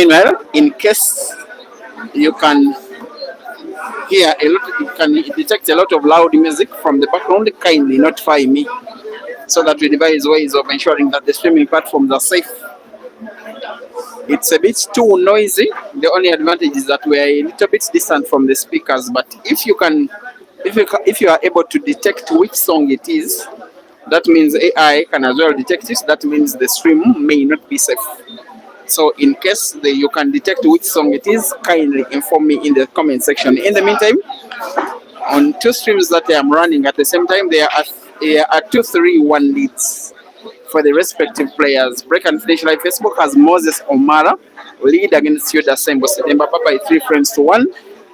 Meanwhile, in case you can hear a lot, you can detect a lot of loud music from the background, kindly notify me so that we devise ways of ensuring that the streaming platforms are safe. It's a bit too noisy. The only advantage is that we are a little bit distant from the speakers. But if you are able to detect which song it is, that means AI can as well detect it. That means the stream may not be safe. So in case you can detect which song it is, kindly inform me in the comment section. In the meantime, on two streams that I am running at the same time, there are 2-3-1 leads for the respective players. Break and Finish Live Facebook has Moses Omara lead against Yuda Sembo Sedembaba by 3-1.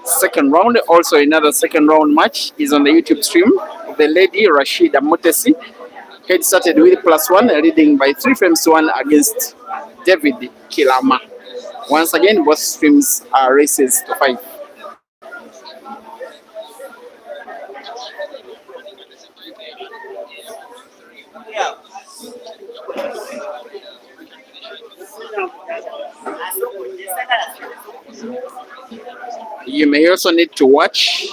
Second round, also another second round match is on the YouTube stream. The lady Rasheeda Motesi had started with +1, leading by 3-1 against David Kilama. Once again, both streams are races to 5. You may also need to watch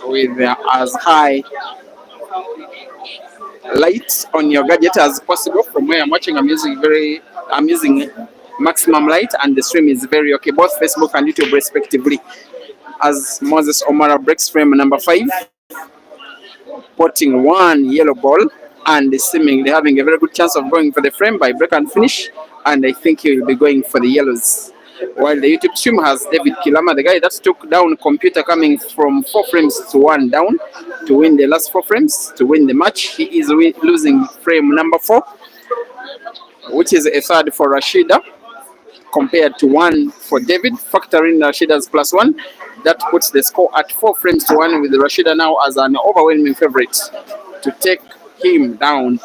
with as high lights on your gadget as possible. From where I'm watching, I'm using maximum light, and the stream is very okay, both Facebook and YouTube respectively. As Moses Omara breaks frame number 5, potting one yellow ball and seemingly having a very good chance of going for the frame by Break and Finish, and I think he will be going for the yellows. While the YouTube stream has David Kilama, the guy that took down Computer, coming from 4-1 down to win the last 4 frames to win the match. He is losing frame number 4, which is a third for Rasheeda compared to 1 for David. Factoring Rasheeda's +1, that puts the score at 4-1, with Rasheeda now as an overwhelming favorite to take him down.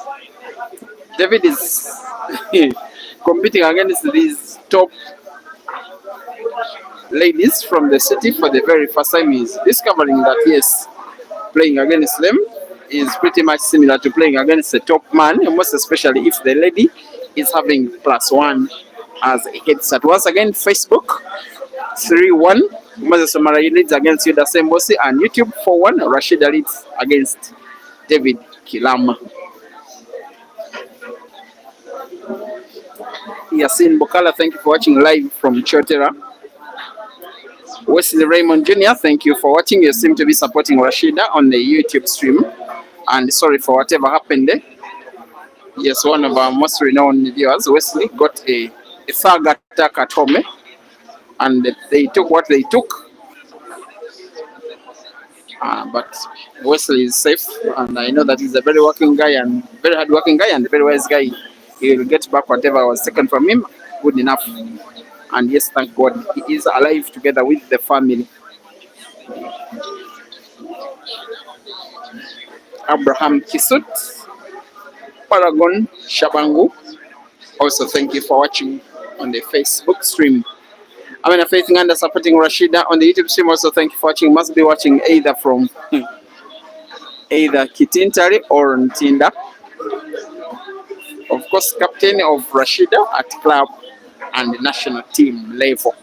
David is competing against these top ladies from the city for the very first time. He's discovering that yes, playing against them is pretty much similar to playing against a top man, and most especially if the lady is having +1 as a headset. Once again, Facebook 3-1, Moses Omara leads against Yuda Sembosi, and YouTube 4-1, Rasheeda leads against David Kilama. Yasin Bokala, thank you for watching live from Chotera. Wesley Raymond Jr., thank you for watching. You seem to be supporting Rasheeda on the YouTube stream, and sorry for whatever happened there. Yes, one of our most renowned viewers, Wesley, got a thug attack at home, and they took what they took. But Wesley is safe, and I know that he's a very working guy and very hard-working guy and a very wise guy. He will get back whatever was taken from him, good enough. And yes, thank God, he is alive together with the family. Abraham Kisut, Paragon Shabangu, also thank you for watching on the Facebook stream. I'm in Faith Nganda supporting Rasheeda on the YouTube stream. Also thank you for watching. Must be watching either from either Kitintari or Ntinda. Of course, captain of Rasheeda at club and national team level.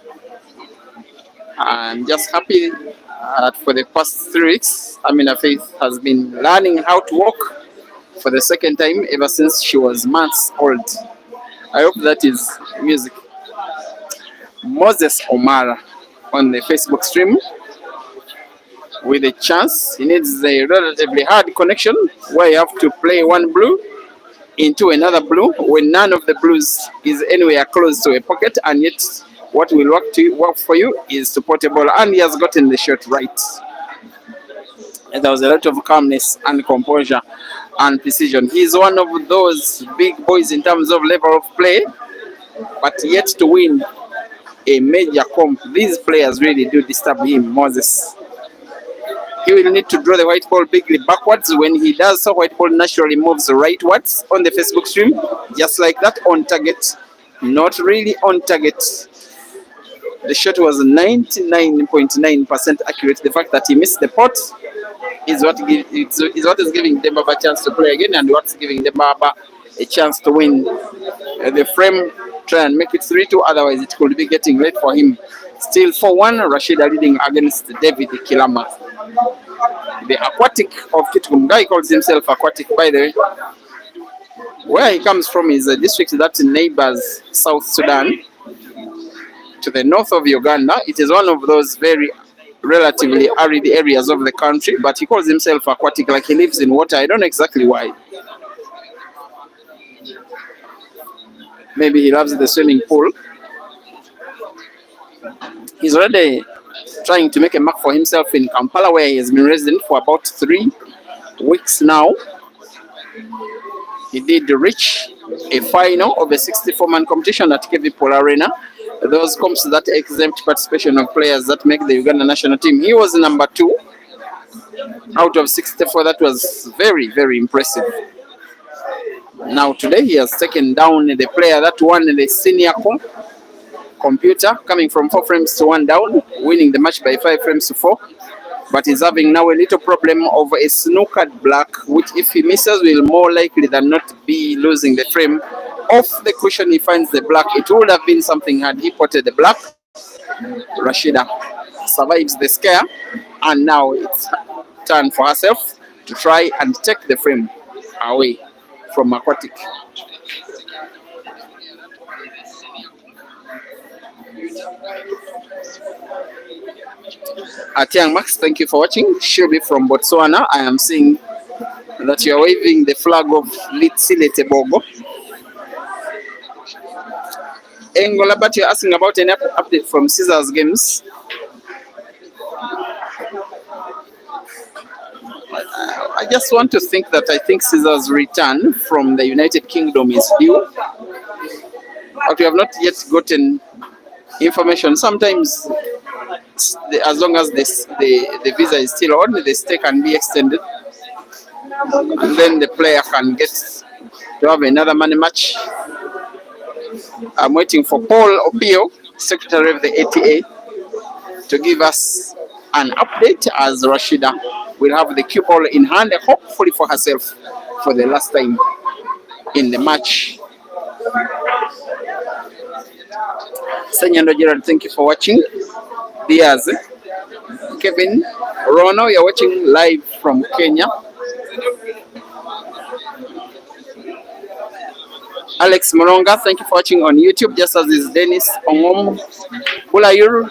I'm just happy that for the past 3 weeks, Amina Faith has been learning how to walk for the second time ever since she was months old. I hope that is music. Moses Omara on the Facebook stream with a chance. He needs a relatively hard connection where you have to play one blue into another blue when none of the blues is anywhere close to a pocket, and yet what will work for you is to put a ball, and he has gotten the shot right. And there was a lot of calmness and composure and precision. He's one of those big boys in terms of level of play, but yet to win a major comp, these players really do disturb him, Moses. He will need to draw the white ball bigly backwards. When he does so, white ball naturally moves rightwards on the Facebook stream, just like that, on target. Not really on target. The shot was 99.9% accurate. The fact that he missed the pot is what is giving Dembaba a chance to play again, and what's giving Dembaba a chance to win the frame try and make it 3-2. Otherwise, it could be getting late for him. Still 4-1. Rasheeda leading against David Kilama. The Aquatic of Kitgum. Guy calls himself Aquatic, by the way. Where he comes from is a district that neighbors South Sudan to the north of Uganda. It is one of those very relatively arid areas of the country, but he calls himself Aquatic, like he lives in water. I don't know exactly why. Maybe he loves the swimming pool. He's already trying to make a mark for himself in Kampala, where he has been resident for about 3 weeks now. He did reach a final of a 64-man competition at KV Pol Arena. Those comps that exempt participation of players that make the Uganda national team. He was number 2 out of 64. That was very, very impressive. Now today he has taken down the player that won the senior computer, coming from 4 frames to 1 down, winning the match by 5 frames to 4. But he's having now a little problem of a snookered black, which if he misses will more likely than not be losing the frame. Off the cushion he finds the black. It would have been something had he potted the black. Rasheeda survives the scare, and now it's turn for herself to try and take the frame away from Aquatic. Atiang Max, thank you for watching. Shubi from Botswana. I am seeing that you are waving the flag of Litsile Bogo. Engola, but you're asking about an update from Caesars Games. I just want to think that I think Caesars' return from the United Kingdom is due, but we have not yet gotten information. Sometimes, as long as the visa is still on, the stay can be extended, and then the player can get to have another money match. I'm waiting for Paul Opio, Secretary of the ATA, to give us an update, as Rasheeda will have the cue ball in hand, hopefully for herself for the last time in the match. Senyando Gerard, thank you for watching. Diaz, Kevin, Rono, you're watching live from Kenya. Alex Moronga, thank you for watching on YouTube, just as is Dennis Ongom. Bulayur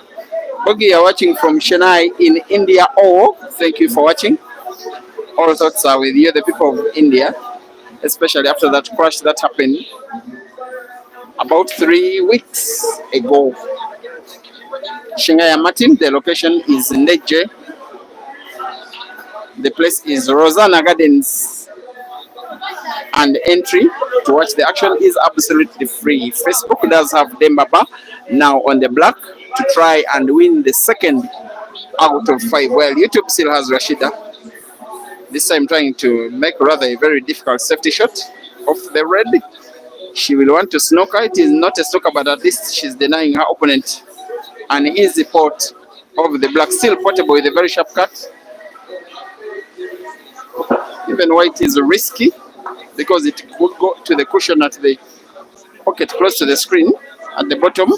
Bogi, you're watching from Chennai in India. Oh, thank you for watching. All thoughts are with you, the people of India, especially after that crash that happened about 3 weeks ago. Shingaya Martin, the location is Neje. The place is Rosanna Gardens. And entry to watch the action is absolutely free. Facebook does have Dembaba now on the black to try and win the second out of 5. Well, YouTube still has Rasheeda. This time trying to make rather a very difficult safety shot off the red. She will want to snooker. It is not a snooker, but at least she's denying her opponent an easy pot of the black. Still portable with a very sharp cut. Even white is risky because it would go to the cushion at the pocket close to the screen at the bottom.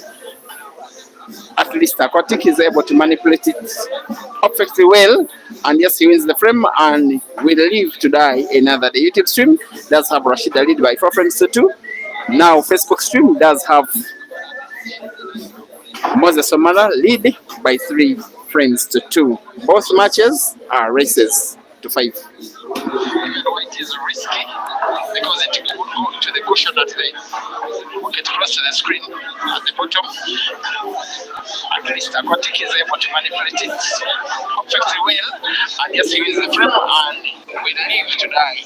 At least Aquatic is able to manipulate it perfectly well, and yes, he wins the frame and will live to die another day. YouTube stream does have Rasheeda lead by 4 frames to 2. Now Facebook stream does have Moses Omala lead by 3 frames to 2. Both matches are races to 5. It is risky because it would go to the cushion at the pocket close to the screen at the bottom. At least Aquatic is able to manipulate it perfectly well, and yes, he wins the frame and will live to die.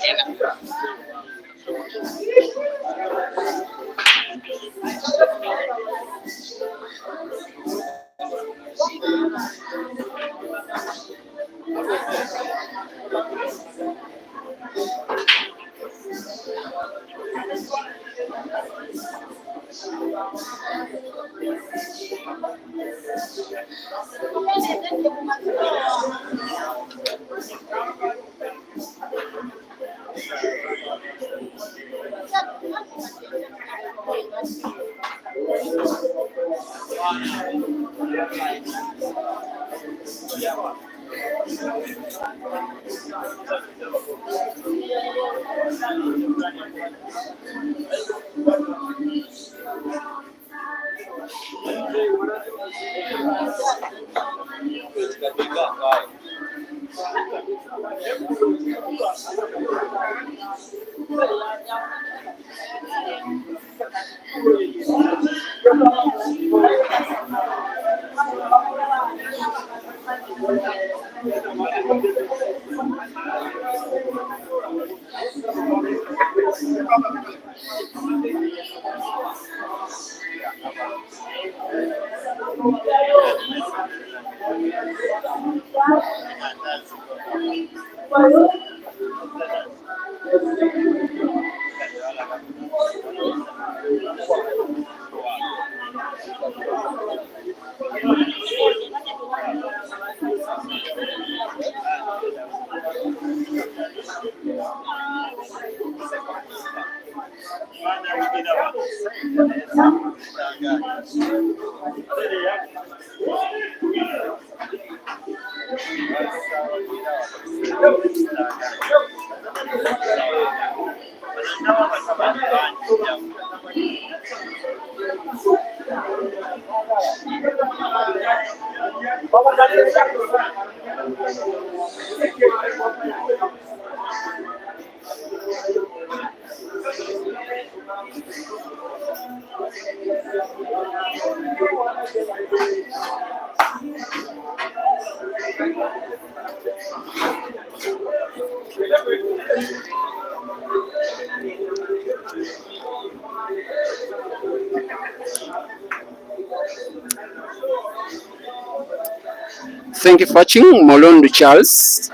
Thank you for watching. Molondo Charles.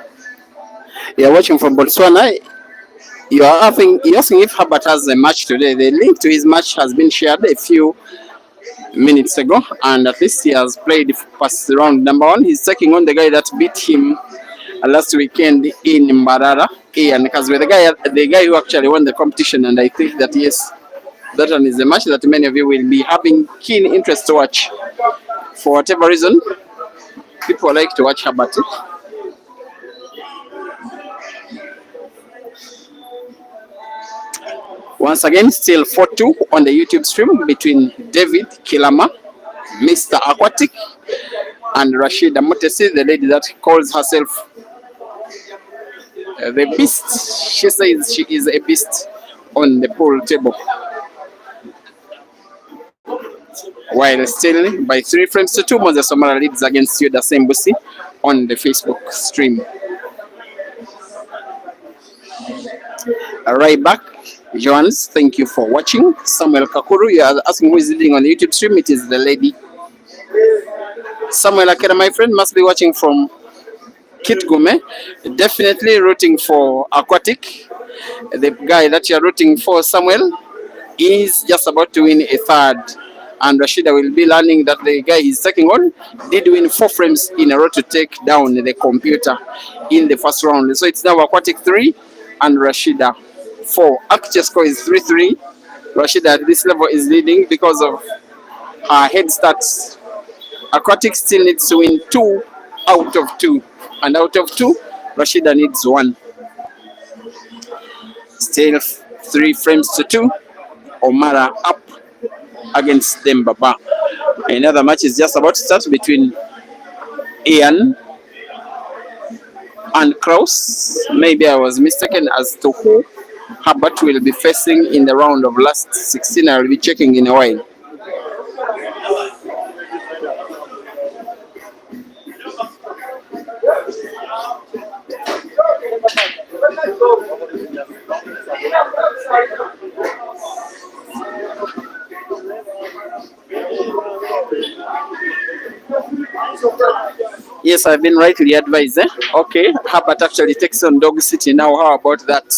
You are watching from Botswana. You're asking if Herbert has a match today. The link to his match has been shared a few minutes ago, and at least he has played past round number one. He's taking on the guy that beat him last weekend in Mbarara, Ian Kazwe, the guy who actually won the competition. And I think that yes, that one is a match that many of you will be having keen interest to watch. For whatever reason, people like to watch Herbert. Once again, still 4-2 on the YouTube stream between David Kilama, Mr. Aquatic, and Rasheeda Mutesi, the lady that calls herself the beast. She says she is a beast on the pool table. While still by 3 frames to 2, Moses Omara leads against Yuda Sembusi on the Facebook stream. Right back. Joans, thank you for watching. Samuel Kakuru, you are asking who is leading on the YouTube stream. It is the lady. Samuel Akera, my friend, must be watching from Kitgume. Definitely rooting for Aquatic. The guy that you are rooting for, Samuel, is just about to win a third. And Rasheeda will be learning that the guy he's taking on did win 4 frames in a row to take down the computer in the first round. So it's now Aquatic 3 and Rasheeda 4. Actual score is 3-3. Rasheeda at this level is leading because of her head starts. Aquatic still needs to win 2 out of 2. And out of 2, Rasheeda needs 1. Still 3 frames to 2. Omara up against Dembaba. Another match is just about to start between Ian and Kraus. Maybe I was mistaken as to who Herbert will be facing in the round of last 16. I will be checking in a while. Yes, I've been rightly advised. Okay, Herbert actually takes on Dog City now. How about that?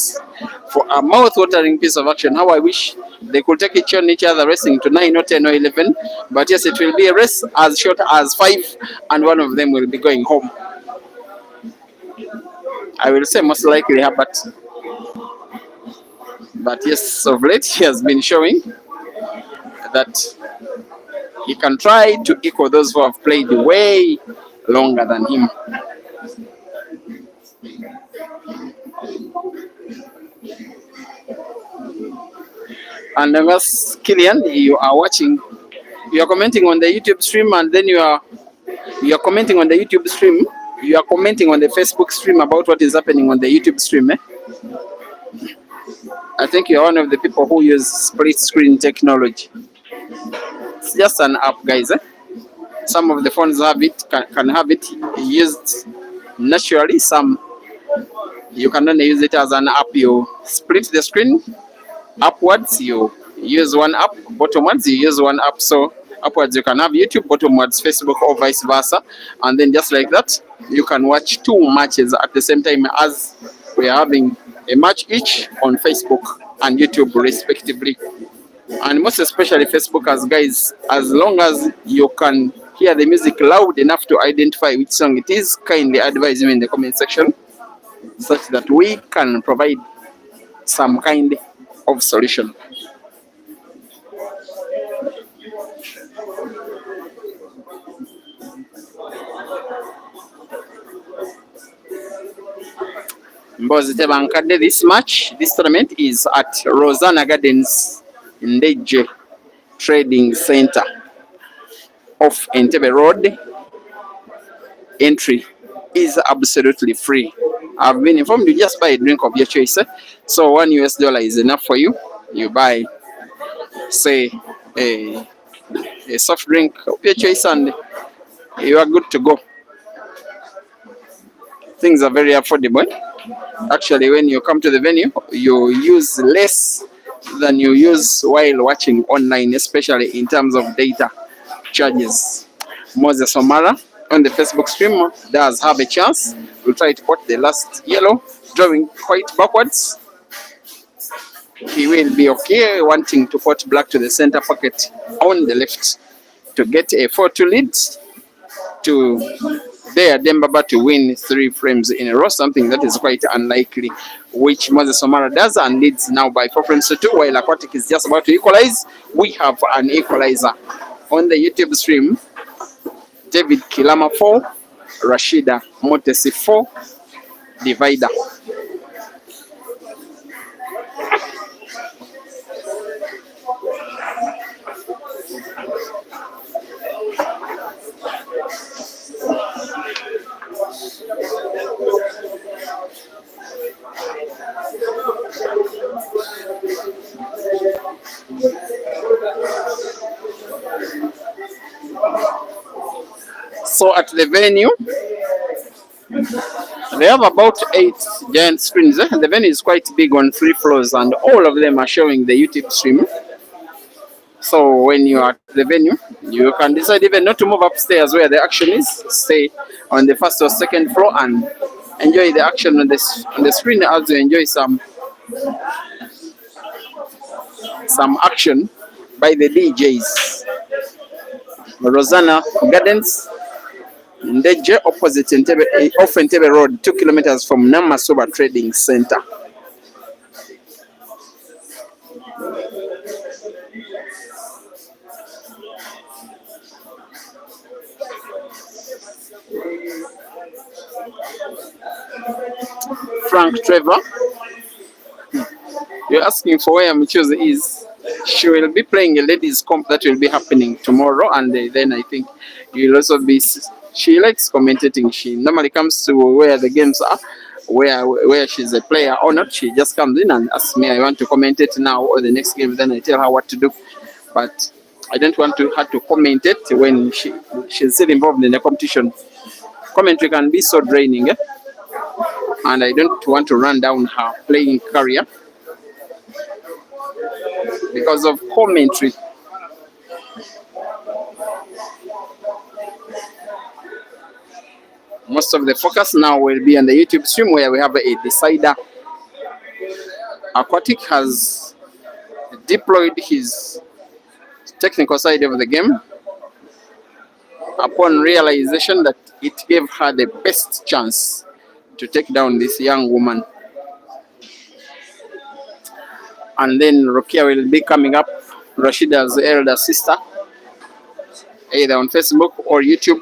For a mouth-watering piece of action. How I wish they could take each other racing to 9 or 10 or 11. But yes, it will be a race as short as 5, and one of them will be going home. I will say most likely Herbert. But yes, of late he has been showing that he can try to equal those who have played way longer than him. And as Killian, you are watching, you are commenting on the YouTube stream, and then you are commenting on the YouTube stream. You are commenting on the Facebook stream about what is happening on the YouTube stream. I think you are one of the people who use split screen technology. It's just an app, guys. Some of the phones have it, can have it used naturally. Some you can only use it as an app. You split the screen upwards, you use one app, bottomwards, you use one app. So upwards you can have YouTube, bottomwards Facebook, or vice versa. And then just like that, you can watch two matches at the same time, as we are having a match each on Facebook and YouTube respectively. And most especially Facebook, as guys, as long as you can hear the music loud enough to identify which song it is, kindly advise me in the comment section such that we can provide some kind of solution. Mbozi Tebankadde, this tournament is at Rosanna Gardens Ndeje Trading Center off Entebbe Road. Entry is absolutely free. I've been informed you just buy a drink of your choice. So $1 is enough for you. You buy, say, a soft drink of your choice and you are good to go. Things are very affordable. Actually, when you come to the venue, you use less than you use while watching online, especially in terms of data charges. Moses Omara on the Facebook stream does have a chance. We'll try to put the last yellow, drawing quite backwards. He will be okay, wanting to put black to the center pocket on the left to get a 4-2 lead to dare Dembaba to win 3 frames in a row, something that is quite unlikely, which Moses Omara does and leads now by 4 frames to 2, while Aquatic is just about to equalize. We have an equalizer on the YouTube stream. David Kilama 4, Rasheeda Motesi 4, divider. So at the venue, they have about 8 giant screens. The venue is quite big on 3 floors, and all of them are showing the YouTube stream. So when you are at the venue, you can decide even not to move upstairs where the action is. Stay on the 1st or 2nd floor and enjoy the action on the screen as you enjoy some action by the DJs. Rosanna Gardens Ndeje, opposite Entebbe, off Entebbe Road, 2 kilometers from Namasoba Trading Center. Frank Trevor, you're asking for where Michuzi is. She will be playing a ladies comp that will be happening tomorrow, and then I think you'll also be. She likes commentating. She normally comes to where the games are, where she's a player or not. She just comes in and asks me, I want to commentate now or the next game. Then I tell her what to do. But I don't want her to commentate when she's still involved in the competition. Commentary can be so draining, and I don't want to run down her playing career because of commentary. Most of the focus now will be on the YouTube stream where we have a decider. Aquatic has deployed his technical side of the game upon realization that it gave her the best chance to take down this young woman. And then Rokia will be coming up, Rasheeda's elder sister, either on Facebook or YouTube.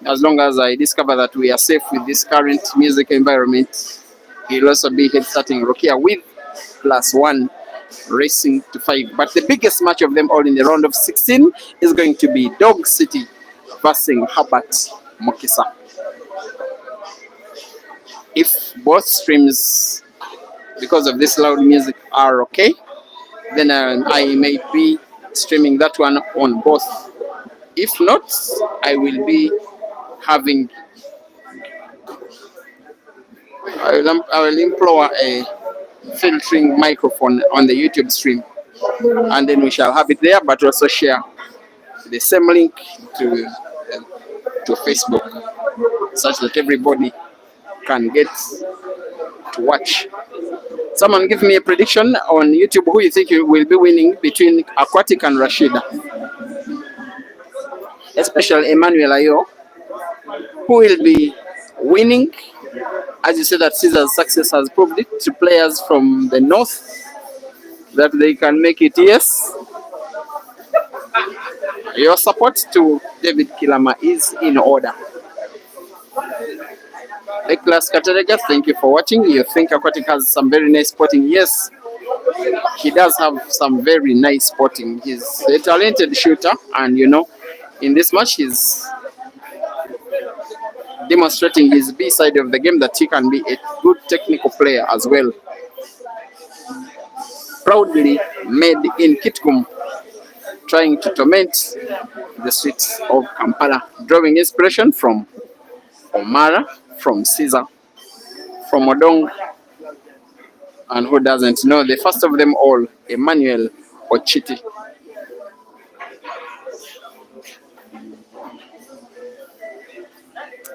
As long as I discover that we are safe with this current music environment, he'll also be head starting Rokia with +1 racing to 5. But the biggest match of them all in the round of 16 is going to be Dog City versus Herbert Mokisa. If both streams, because of this loud music, are okay, then I may be streaming that one on both. If not, I will be having, I will implore a filtering microphone on the YouTube stream, and then we shall have it there, but also share the same link to Facebook, such that everybody can get to watch. Someone give me a prediction on YouTube who you think will be winning between Aquatic and Rasheeda, especially Emmanuel Ayo, who will be winning. As you said, that Caesar's success has proved it to players from the north that they can make it. Yes, your support to David Kilama is in order. Nicholas Katerega, thank you for watching. You think Aquatic has some very nice spotting? Yes, he does have some very nice spotting. He's a talented shooter, and in this match he's demonstrating his B side of the game, that he can be a good technical player as well. Proudly made in Kitgum, trying to torment the streets of Kampala, drawing inspiration from Omara, from Caesar, from Odong, and who doesn't know the first of them all, Emmanuel Ochiti.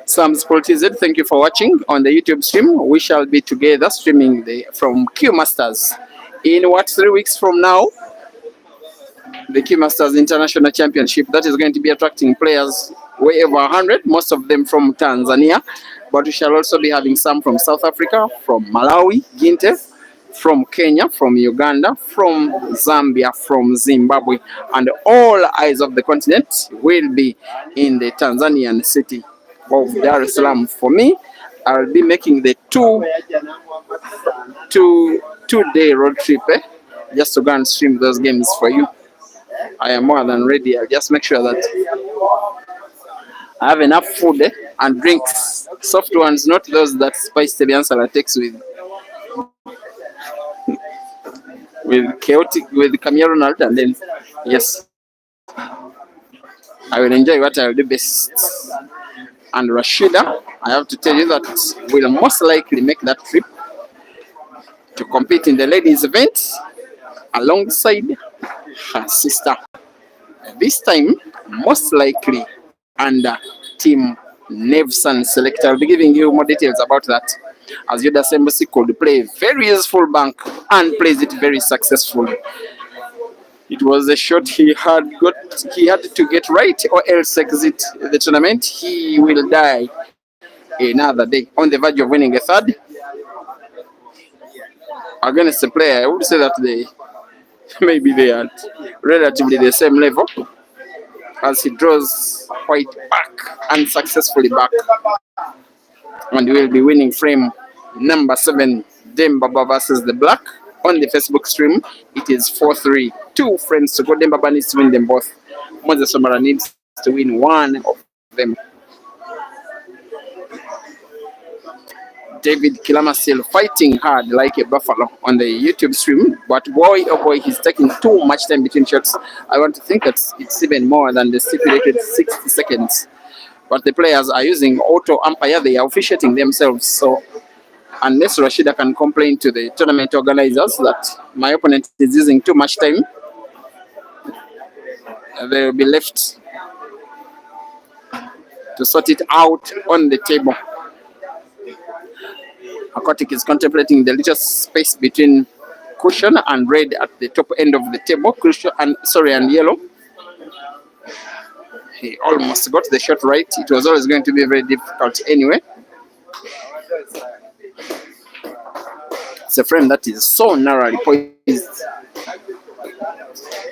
Sam Sport TZ, thank you for watching on the YouTube stream. We shall be together streaming from Q Masters in 3 weeks from now. The Q Masters International Championship, that is going to be attracting players way over 100, most of them from Tanzania, but we shall also be having some from South Africa, from Malawi, Guinea, from Kenya, from Uganda, from Zambia, from Zimbabwe, and all eyes of the continent will be in the Tanzanian city of Dar es Salaam. For me, I'll be making the two-day road trip just to go and stream those games for you. I am more than ready. I'll just make sure that I have enough food and drinks, soft ones, not those that Spice Tebian Salah takes with chaotic, with Camille Ronald, and then yes, I will enjoy what I will do best. And Rasheeda, I have to tell you that will most likely make that trip to compete in the ladies event alongside her sister. This time, most likely under Team Nevson Select. I'll be giving you more details about that, as Yuda Sembosi could play very useful bank and plays it very successfully. It was a shot he had to get right, or else exit the tournament. He will die another day on the verge of winning a third against a player. I would say that maybe they are relatively the same level, as he draws white back, unsuccessfully back, and will be winning frame number 7, Dembaba versus the black. On the Facebook stream, it is 4-3. 2 frames to go. Dembaba needs to win them both. Moses Omara needs to win one of them. David Kilama still fighting hard like a buffalo on the YouTube stream, but boy, oh boy, he's taking too much time between shots. I want to think that it's even more than the stipulated 60 seconds. But the players are using auto umpire, they are officiating themselves. So unless Rasheeda can complain to the tournament organizers that my opponent is using too much time, they will be left to sort it out on the table. Aquatic is contemplating the little space between cushion and red at the top end of the table. Cushion and yellow. He almost got the shot right. It was always going to be very difficult anyway. It's a frame that is so narrowly poised,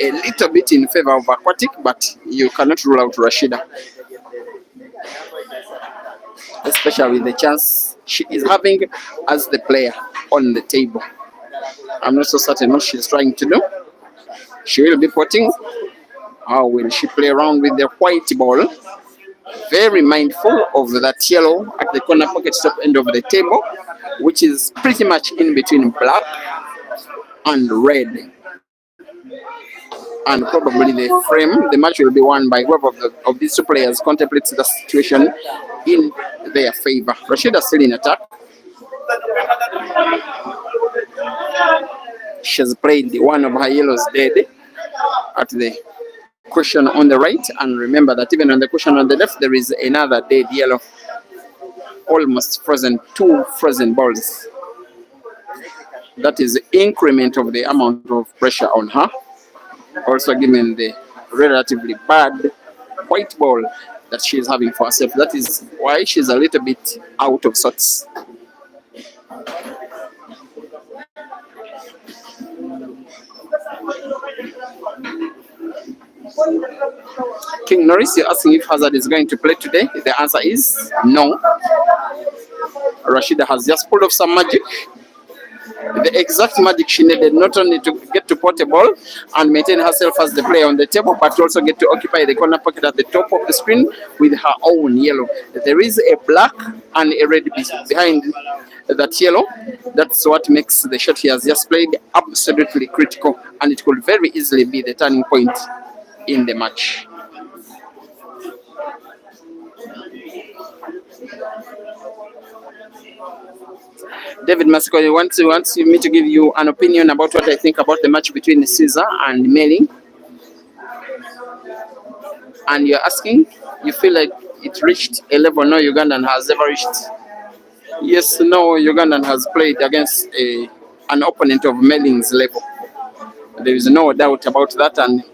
a little bit in favor of Aquatic, but you cannot rule out Rasheeda, especially with the chance she is having as the player on the table. I'm not so certain what she's trying to do. She will be potting. How will she play around with the white ball? Very mindful of that yellow at the corner pocket top end of the table, which is pretty much in between black and red. And probably the frame, the match will be won by whoever of these two players contemplates the situation in their favor. Rasheeda still in attack. She's played one of her yellows dead at the cushion on the right, and remember that even on the cushion on the left there is another dead yellow, almost frozen, 2 frozen balls. That is the increment of the amount of pressure on her, also given the relatively bad white ball that she is having for herself. That is why she's a little bit out of sorts. King Norris, you're asking if Hazard is going to play today. The answer is no. Rasheeda has just pulled off some magic. The exact magic she needed, not only to get to pot a ball and maintain herself as the player on the table, but also get to occupy the corner pocket at the top of the screen with her own yellow. There is a black and a red behind that yellow. That's what makes the shot he has just played absolutely critical, and it could very easily be the turning point in the match. David Masiko wants me to give you an opinion about what I think about the match between Caesar and Melling. And you're asking, you feel like it reached a level no Ugandan has ever reached? Yes, no Ugandan has played against an opponent of Melling's level. There is no doubt about that. And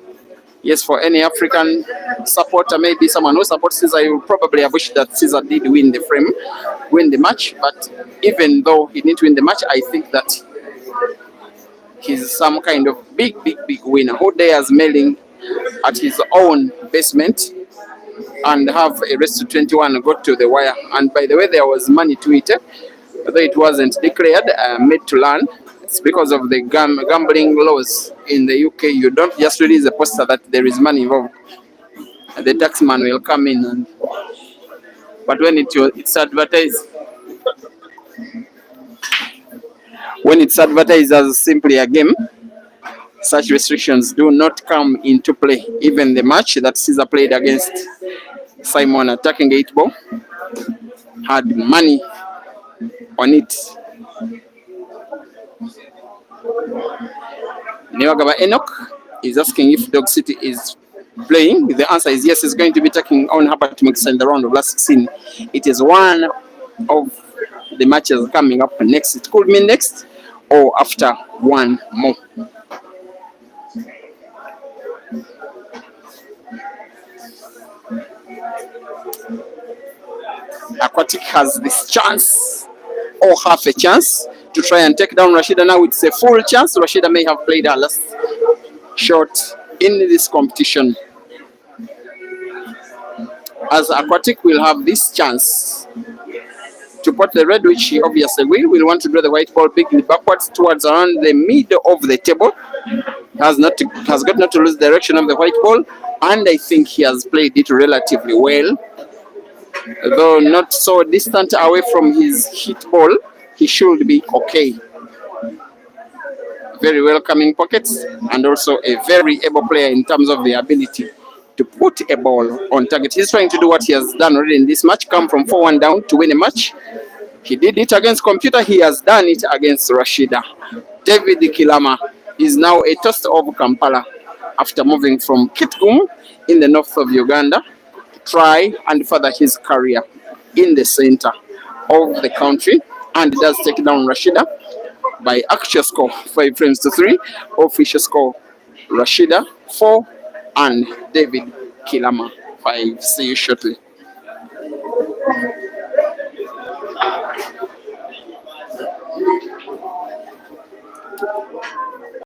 yes, for any African supporter, maybe someone who supports Caesar, you will probably have wished that Caesar did win the match. But even though he didn't win the match, I think that he's some kind of big winner who dares Melling at his own basement and have a race to 21 got to the wire. And by the way, there was money to it, although it wasn't declared, made to learn. It's because of the gambling laws in the UK. You don't just release a poster that there is money involved. The taxman will come in, but when it's advertised, as simply a game, such restrictions do not come into play. Even the match that Caesar played against Simon attacking 8 ball had money on it. Newagaba Enoch is asking if Dog City is playing. The answer is yes, it's going to be taking on Herbert Mix in the round of last 16. It is one of the matches coming up next. It could mean next or after one more. Aquatic has this chance or half a chance to try and take down Rasheeda. Now it's a full chance. Rasheeda may have played her last shot in this competition, as Aquatic will have this chance to pot the red, which he obviously will want to draw the white ball bigly backwards towards around the middle of the table. Has got not to lose direction of the white ball, and I think he has played it relatively well, though not so distant away from his hit ball. He should be okay. Very welcoming pockets, and also a very able player in terms of the ability to put a ball on target. He's trying to do what he has done already in this match, come from 4-1 down to win a match. He did it against Computer. He has done it against Rasheeda. David Kilama is now a toast of Kampala after moving from Kitgum in the north of Uganda to try and further his career in the center of the country, and does take down Rasheeda by actual score 5 frames to 3. Official score Rasheeda 4 and David Kilama 5. See you shortly.